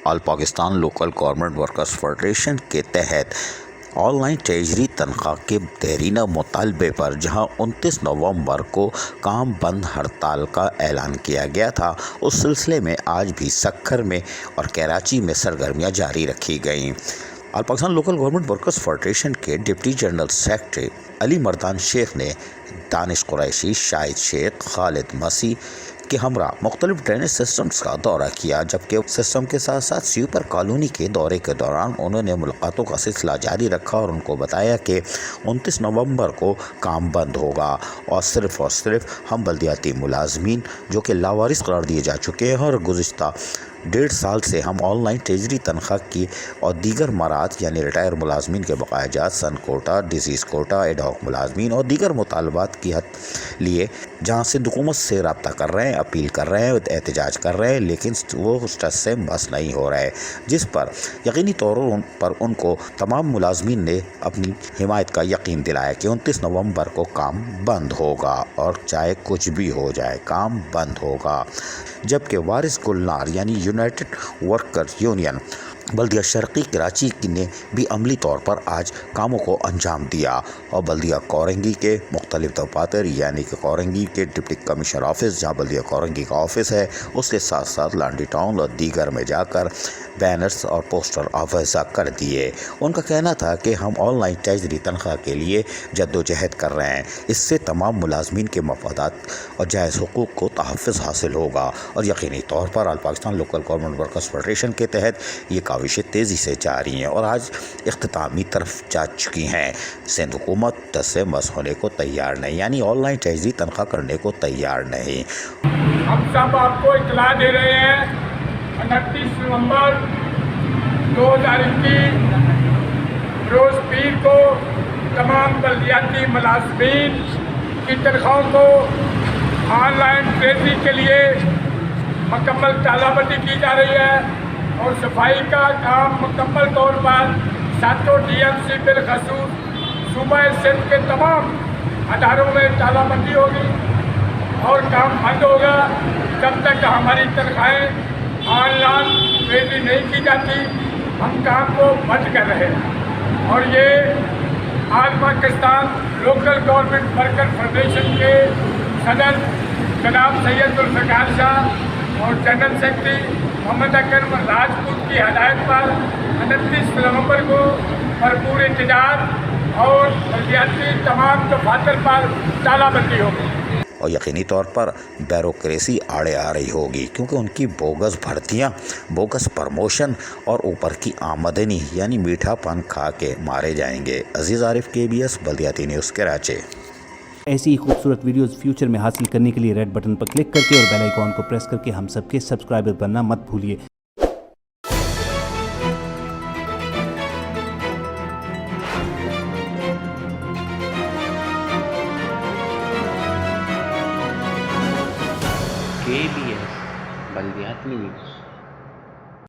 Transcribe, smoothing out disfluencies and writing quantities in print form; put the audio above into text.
آل Pakistan local government workers federation کے تحت on line تیسری تنخواہ کے دیرینہ مطالبے پر جہاں 29 نومبر کو کام بند ہڑتال کا اعلان کیا گیا تھا، اس سلسلے میں آج بھی سکھر میں اور کراچی میں سرگرمیاں جاری رکھی گئیں۔ All Pakistan local government workers federation کے deputy general secretary Ali Mardan Sheikh نے دانش قریشی، شاہد شیخ، خالد مسیح کے ہمراہ مختلف ڈرینیج سسٹمز کا دورہ کیا، جبکہ سسٹم کے ساتھ ساتھ سویپر کالونی کے دورے کے دوران انہوں نے ملاقاتوں کا سلسلہ جاری رکھا اور ان کو بتایا کہ 29 نومبر کو کام بند ہوگا اور صرف ہم بلدیاتی ملازمین جو کہ لاوارث قرار دیے جا چکے ہیں اور گزشتہ 1.5 سال سے ہم آن لائن تیسری تنخواہ کی اور دیگر مراد یعنی ریٹائر ملازمین کے بقایا جات، son quota, disease quota, ad hoc ملازمین اور دیگر مطالبات کی حد لیے جہاں سے حکومت سے رابطہ کر رہے ہیں، اپیل کر رہے ہیں، احتجاج کر رہے ہیں، لیکن وہ اس طرح سے بس نہیں ہو رہے، جس پر یقینی طور پر ان کو تمام ملازمین نے اپنی حمایت کا یقین دلایا کہ 29 نومبر کو کام بند ہوگا اور چاہے کچھ بھی ہو جائے کام بند ہوگا۔ جبکہ وارث گلنار یعنی یونائٹڈ ورکر یونین بلدیہ شرقی کراچی نے بھی عملی طور پر آج کاموں کو انجام دیا اور بلدیہ کورنگی کے مختلف دفاتر یعنی کہ کورنگی کے ڈپٹی کمشنر آفس جہاں بلدیہ کورنگی کا آفس ہے، اس کے ساتھ ساتھ لانڈی ٹاؤن اور دیگر میں جا کر بینرز اور پوسٹر آویزہ کر دیے۔ ان کا کہنا تھا کہ ہم آن لائن تیسری تنخواہ کے لیے جدوجہد کر رہے ہیں، اس سے تمام ملازمین کے مفادات اور جائز حقوق کو تحفظ حاصل ہوگا اور یقینی طور پر all Pakistan local government workers federation کے تحت یہ کاوشیں تیزی سے جاری ہیں اور آج اختتامی طرف جا چکی ہیں۔ سندھ حکومت دس سے مس ہونے کو تیار نہیں، یعنی آن لائن تیسری تنخواہ کرنے کو تیار نہیں۔ ہم سب آپ کو اطلاع دے رہے ہیں 29 نومبر 2021 روز پیر کو تمام بلدیاتی ملازمین کی تنخواہوں کو آن لائن ٹریسنگ کے لیے مکمل تالہ بندی کی جا رہی ہے اور صفائی کا کام مکمل طور پر ساتوں ڈی ایم سی بالخصوص صوبہ سندھ کے تمام اداروں میں تالہ بندی ہوگی اور کام بند ہوگا جب تک ہماری تنخواہیں آن لائن ٹریسنگ نہیں کی جاتی۔ ہم کام کو بند کر رہے ہیں اور یہ all Pakistan local government worker federation کے صدر جناب سید ذوالفقار شاہ اور جنرل سیکرٹری محمد اکرم راجپوت کی ہدایت پر 29 نومبر کو بھرپور احتجاج اور بلدیاتی تمام دفاتر پر تالہ بندی ہوگی اور یقینی طور پر بیوروکریسی آڑے آ رہی ہوگی کیونکہ ان کی بوگس بھرتیاں، بوگس پرموشن اور اوپر کی آمدنی یعنی میٹھا پان کھا کے مارے جائیں گے۔ عزیز عارف، KBS بلدیاتی نیوز کراچی۔ ایسی ہی خوبصورت ویڈیوز فیوچر میں حاصل کرنے کے لیے ریڈ بٹن پر کلک کر کے اور بیل آئیکن کو پریس کر کے ہم سب کے سبسکرائبر بننا مت بھولیے۔ KBS بلدیاتی نیوز۔